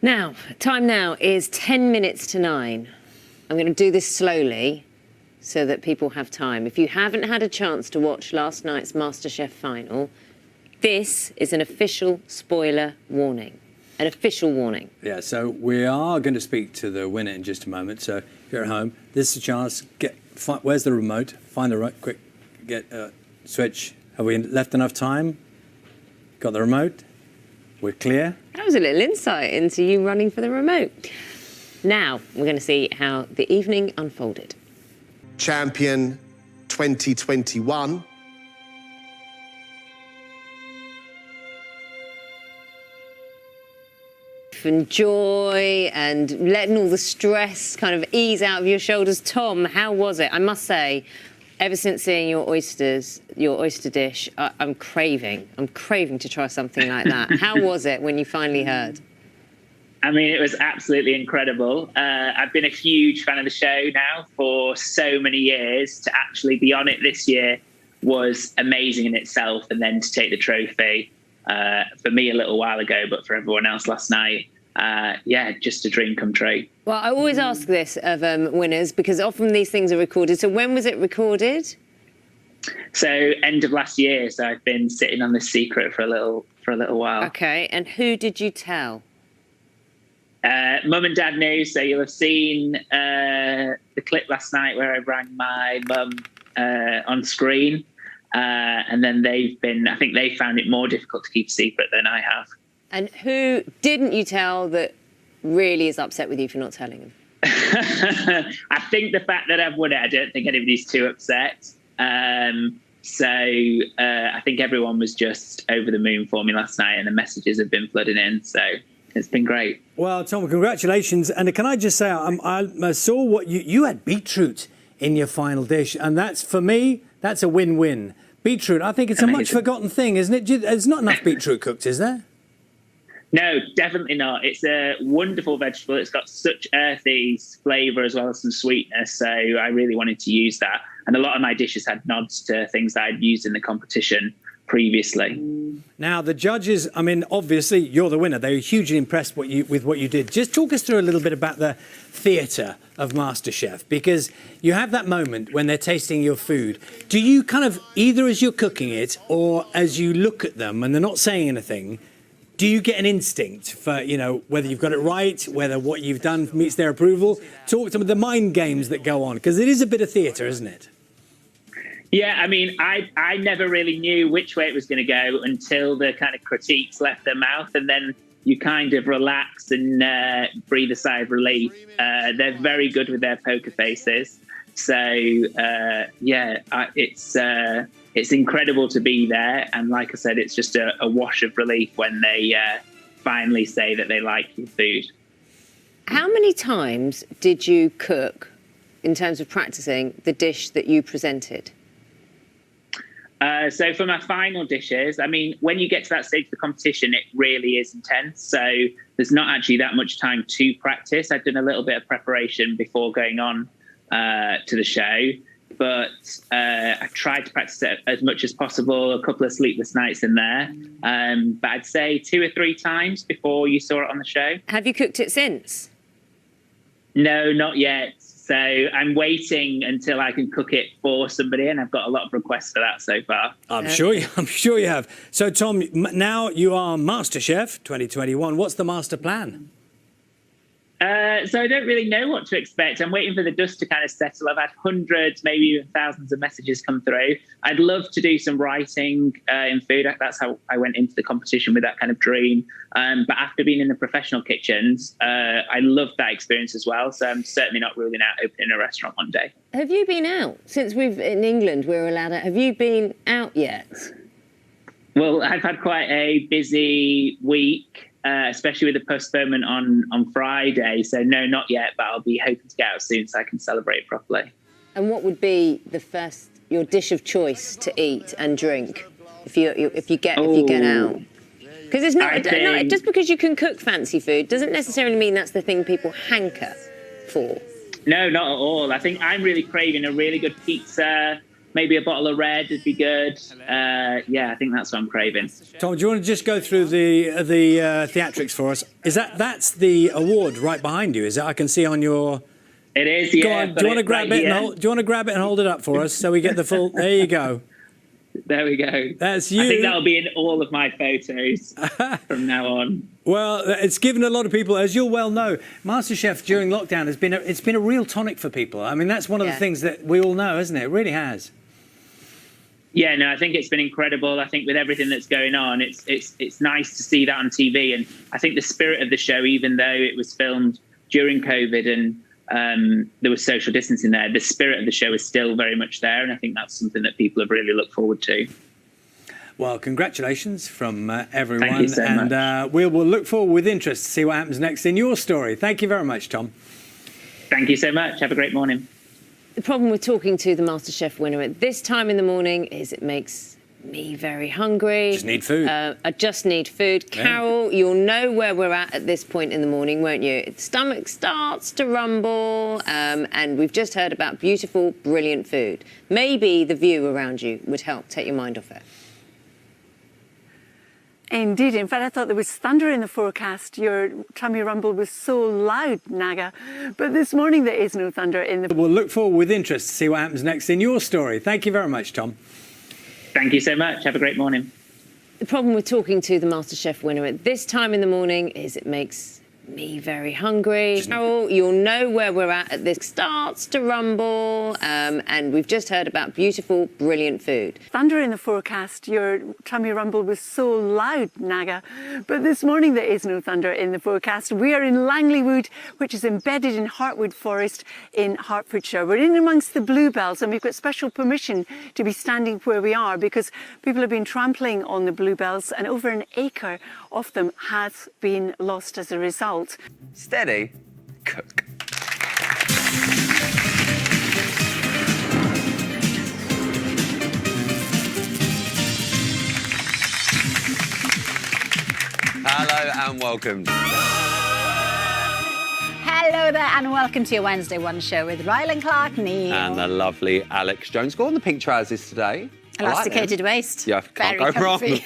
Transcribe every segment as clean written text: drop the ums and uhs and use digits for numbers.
Now, time now is 10 minutes to 9. I'm going to do this slowly so that people have time. If you haven't had a chance to watch last night's Masterchef final, this is an official spoiler warning. An official warning. Yeah, so we are going to speak to the winner in just a moment. So if you're at home, this is a chance. Where's the remote? Find the right, quick, switch. Have we left enough time? Got the remote? We're clear? That was a little insight into you running for the remote. Now, we're going to see how the evening unfolded. Champion 2021. And joy and letting all the stress kind of ease out of your shoulders. Tom, how was it? I must say, ever since seeing your oyster dish, I'm craving to try something like that. How was it when you finally heard? I mean, it was absolutely incredible. I've been a huge fan of the show now for so many years. To actually be on it this year was amazing in itself. And then to take the trophy, for me a little while ago, but for everyone else last night, yeah, just a dream come true. Well, I always ask this of winners because often these things are recorded. So when was it recorded? So end of last year. So I've been sitting on this secret for a little while. Okay, and who did you tell? Mum and Dad knew, so you'll have seen the clip last night where I rang my mum on screen. And then I think they found it more difficult to keep a secret than I have. And who didn't you tell that really is upset with you for not telling them? I think the fact that I've won it, I don't think anybody's too upset. So I think everyone was just over the moon for me last night, and the messages have been flooding in. So it's been great. Well, Tom, congratulations. And can I just say, I saw what you had beetroot in your final dish, and that's, for me, that's a win-win. Beetroot, I think it's amazing. A much forgotten thing, isn't it? There's not enough beetroot cooked, is there? No, definitely not. It's a wonderful vegetable. It's got such earthy flavour as well as some sweetness. So I really wanted to use that. And a lot of my dishes had nods to things that I'd used in the competition previously. Now, the judges, I mean, obviously, you're the winner. They were hugely impressed with what you did. Just talk us through a little bit about the theatre of MasterChef, because you have that moment when they're tasting your food. Do you kind of, either as you're cooking it or as you look at them and they're not saying anything, do you get an instinct for, whether you've got it right, whether what you've done meets their approval? Talk to them, the mind games that go on, because it is a bit of theatre, isn't it? Yeah, I mean, I never really knew which way it was going to go until the kind of critiques left their mouth, and then you kind of relax and breathe a sigh of relief. They're very good with their poker faces. So, it's incredible to be there. And like I said, it's just a wash of relief when they finally say that they like your food. How many times did you cook, in terms of practicing, the dish that you presented? So for my final dishes, I mean, when you get to that stage of the competition, it really is intense. So there's not actually that much time to practice. I've done a little bit of preparation before going on to the show, but I tried to practice it as much as possible, a couple of sleepless nights in there. But I'd say 2 or 3 times before you saw it on the show. Have you cooked it since? No, not yet. So I'm waiting until I can cook it for somebody, and I've got a lot of requests for that so far. I'm sure you have. So, Tom, now you are MasterChef 2021. What's the master plan? So I don't really know what to expect. I'm waiting for the dust to kind of settle. I've had hundreds, maybe even thousands of messages come through. I'd love to do some writing in food. That's how I went into the competition, with that kind of dream. But after being in the professional kitchens, I loved that experience as well. So I'm certainly not ruling out opening a restaurant one day. Have you been out? Since in England, we're allowed out. Have you been out yet? Well, I've had quite a busy week. Especially with the postponement on Friday. So no, not yet, but I'll be hoping to get out soon so I can celebrate properly. And what would be your dish of choice to eat and drink if you get out? Because it's not just because you can cook fancy food doesn't necessarily mean that's the thing people hanker for. No, not at all. I think I'm really craving a really good pizza, maybe a bottle of red would be good. Yeah, I think that's what I'm craving. Tom, do you want to just go through the theatrics for us? That's the award right behind you? Is it? I can see on your. It is. Go Yeah. on. Do you want to grab it? Do you want to grab it and hold it up for us so we get the full? There you go. There we go. That's you. I think that'll be in all of my photos from now on. Well, it's given a lot of people, as you'll well know, MasterChef during lockdown it's been a real tonic for people. I mean, that's one of the things that we all know, isn't it? It really has. Yeah, no, I think it's been incredible. I think with everything that's going on, it's nice to see that on TV. And I think the spirit of the show, even though it was filmed during COVID and there was social distancing there, the spirit of the show is still very much there. And I think that's something that people have really looked forward to. Well, congratulations from everyone. Thank you so much. We will look forward with interest to see what happens next in your story. Thank you very much, Tom. Thank you so much. Have a great morning. The problem with talking to the MasterChef winner at this time in the morning is it makes me very hungry. Just need food. I just need food. Carol, you'll know where we're at this point in the morning, won't you? The stomach starts to rumble, and we've just heard about beautiful, brilliant food. Maybe the view around you would help take your mind off it. Indeed. In fact, I thought there was thunder in the forecast. Your tummy rumble was so loud, Naga. But this morning there is no thunder in the... We'll look forward with interest to see what happens next in your story. Thank you very much, Tom. Thank you so much. Have a great morning. The problem with talking to the MasterChef winner at this time in the morning is it makes me very hungry. Carol, you'll know where we're at this starts to rumble, and we've just heard about beautiful, brilliant food. Thunder in the forecast. Your tummy rumble was so loud, Naga. But this morning there is no thunder in the forecast. We are in Langley Wood, which is embedded in Heartwood Forest in Hertfordshire. We're in amongst the bluebells, and we've got special permission to be standing where we are because people have been trampling on the bluebells, and over an acre of them has been lost as a result. Steady, cook. Hello and welcome. Hello there and welcome to your Wednesday One show with Rylan Clark, Neil. And the lovely Alex Jones. Go on the pink trousers today. Elasticated waist. Yeah, can't Very go wrong. comfy.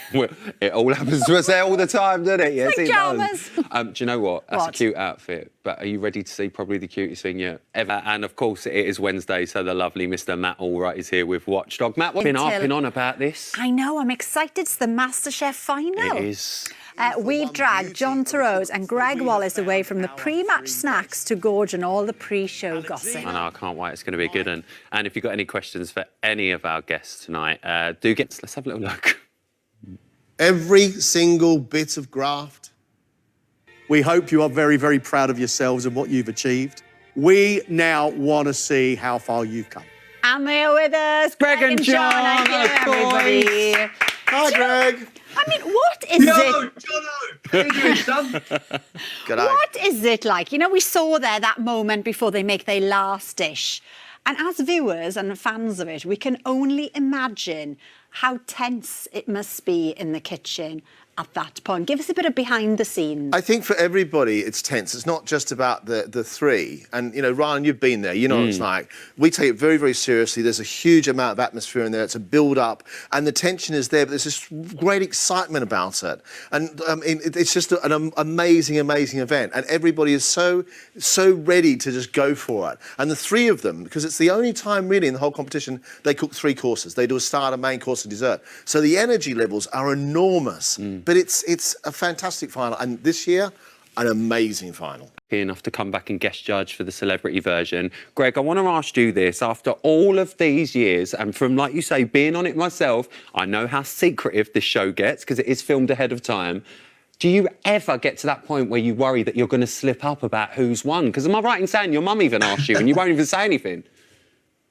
It all happens to us there all the time, doesn't it? Yes, it Pyjamas. does. Do you know what? That's What? a cute outfit. But are you ready to see probably the cutest thing you ever? And of course, it is Wednesday, so the lovely Mr. Matt Allwright is here with Watchdog. Matt, what's been harping on about this? I know, I'm excited. It's the MasterChef final. It is. We've dragged John Turose and Greg Wallace away from the pre-match snacks to gorge on all the pre-show gossip. I know, I can't wait. It's going to be a good one. And if you've got any questions for any of our guests tonight, let's have a little look. Every single bit of graft. We hope you are very, very proud of yourselves and what you've achieved. We now want to see how far you've come. And they are with us, Gregg and John. John, Everybody. Hi, Greg. I mean, what is it? Jono. How you doing, son? G'day. What is it like? You know, we saw there that moment before they make their last dish. And as viewers and fans of it, we can only imagine how tense it must be in the kitchen at that point. Give us a bit of behind the scenes. I think for everybody, it's tense. It's not just about the three. And, you know, Ryan, you've been there. You know what it's like. We take it very, very seriously. There's a huge amount of atmosphere in there. It's a build-up. And the tension is there, but there's this great excitement about it. And it's just an amazing, amazing event. And everybody is so ready to just go for it. And the three of them, because it's the only time really in the whole competition, they cook 3 courses. They do a starter, main course, and dessert. So the energy levels are enormous. But it's a fantastic final, and this year, an amazing final. Enough to come back and guest judge for the celebrity version. Greg, I want to ask you this. After all of these years, and from, like you say, being on it myself, I know how secretive this show gets because it is filmed ahead of time. Do you ever get to that point where you worry that you're going to slip up about who's won? Because am I right in saying your mum even asked you and you won't even say anything?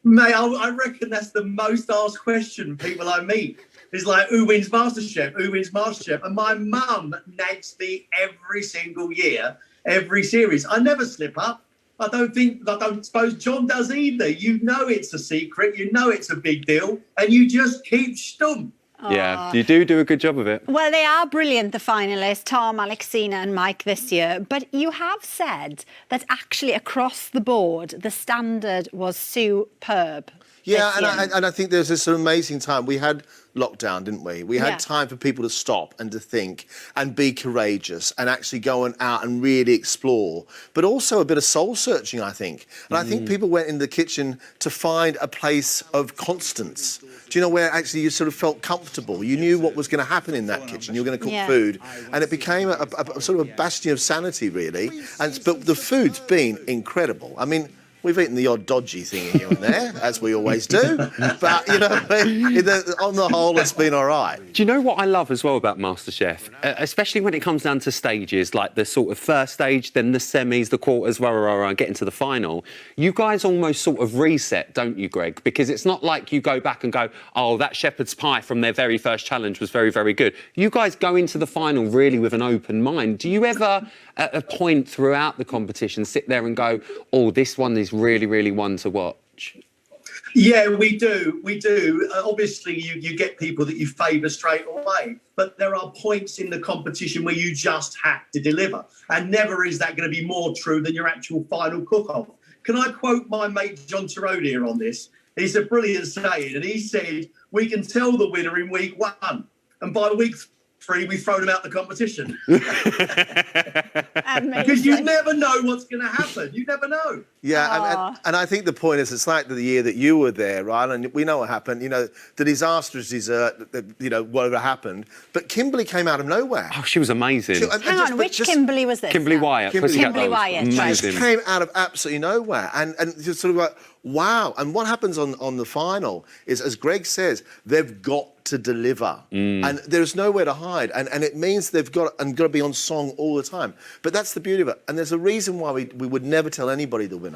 Mate, I reckon that's the most asked question people I meet. It's like, who wins MasterChef? Who wins MasterChef? And my mum nags me every single year, every series. I never slip up. I don't suppose John does either. You know it's a secret. You know it's a big deal. And you just keep stum. Yeah, you do a good job of it. Well, they are brilliant, the finalists, Tom, Alexina and Mike this year. But you have said that actually across the board, the standard was superb. Yeah, Lithium. and I think there's this amazing time. We had lockdown, didn't we? We had time for people to stop and to think and be courageous and actually go out and really explore, but also a bit of soul searching, I think. And I think people went in the kitchen to find a place of constance. Do you know, where actually you sort of felt comfortable? You knew what was going to happen in that kitchen. You were going to cook food, and it became a sort of a bastion of sanity, really. But the food's been incredible. I mean, we've eaten the odd dodgy thing here and there, as we always do. But, you know, on the whole, it's been all right. Do you know what I love as well about MasterChef? Especially when it comes down to stages, like the sort of first stage, then the semis, the quarters, getting to the final. You guys almost sort of reset, don't you, Greg? Because it's not like you go back and go, oh, that shepherd's pie from their very first challenge was very, very good. You guys go into the final really with an open mind. Do you ever, at a point throughout the competition, sit there and go, oh, this one is really, really one to watch? Yeah, we do. We do. Obviously, you get people that you favour straight away, but there are points in the competition where you just have to deliver. And never is that going to be more true than your actual final cook-off. Can I quote my mate John Terodier on this? He's a brilliant saying, and he said, we can tell the winner in week 1, and by week 3, we've thrown them out the competition. Because you never know what's going to happen. You never know. Yeah, and I think the point is, it's like the year that you were there, right? And we know what happened. You know, the disastrous dessert, you know, whatever happened. But Kimberly came out of nowhere. Oh, she was amazing. Hang on, which Kimberly was this? Kimberly Wyatt. Kimberly Wyatt. Amazing. She came out of absolutely nowhere. And just sort of like, wow. And what happens on the final is, as Greg says, they've got to deliver. And there's nowhere to hide. And it means they've got to be on song all the time. But that's the beauty of it. And there's a reason why we would never tell anybody the winner,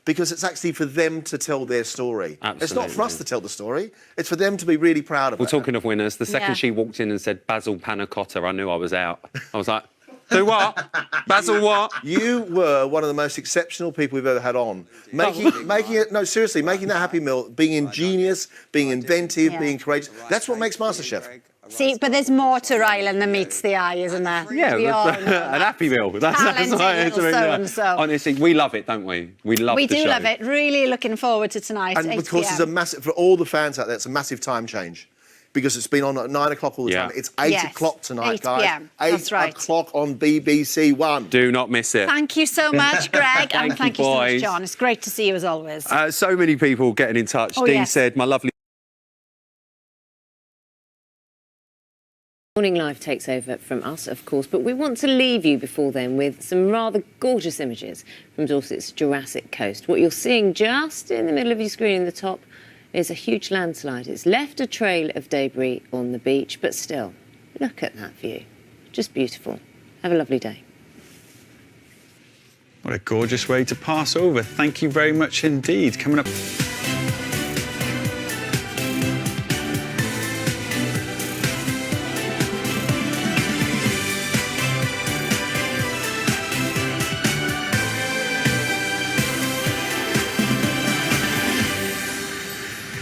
because it's actually for them to tell their story. Absolutely. It's not for us to tell the story. It's for them to be really proud of it. Well, talking of winners, the second she walked in and said basil panna cotta, I knew I was out. I was like, do what? Basil what? You were one of the most exceptional people we've ever had on. Making that Happy Meal, being ingenious, being inventive, being courageous. That's what makes MasterChef. See, but there's more to Ryland than meets the eye, isn't there? Yeah, we all know an that. Happy Meal. That's Talented little so-and-so. Honestly, we love it, don't we? We love the show. We do love it. Really looking forward to tonight. And of course, it's a massive, for all the fans out there, it's a massive time change. Because it's been on at 9 o'clock all the time. It's 8 o'clock tonight, 8 guys. p.m. 8 That's right. o'clock on BBC One. Do not miss it. Thank you so much, Greg. and thank you so much, boys. John. It's great to see you as always. So many people getting in touch. Oh, Dee yes. said, my lovely Morning Live takes over from us, of course, but we want to leave you before then with some rather gorgeous images from Dorset's Jurassic Coast. What you're seeing just in the middle of your screen in the top is a huge landslide. It's left a trail of debris on the beach, but still, look at that view. Just beautiful. Have a lovely day. What a gorgeous way to pass over. Thank you very much indeed. Coming up.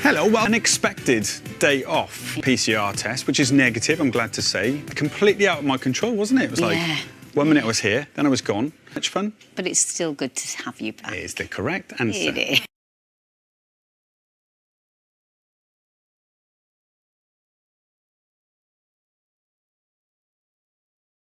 Hello, well, unexpected day off PCR test, which is negative, I'm glad to say. Completely out of my control, wasn't it? It was like 1 minute I was here, then I was gone. Much fun. But it's still good to have you back. Is the correct answer. It is.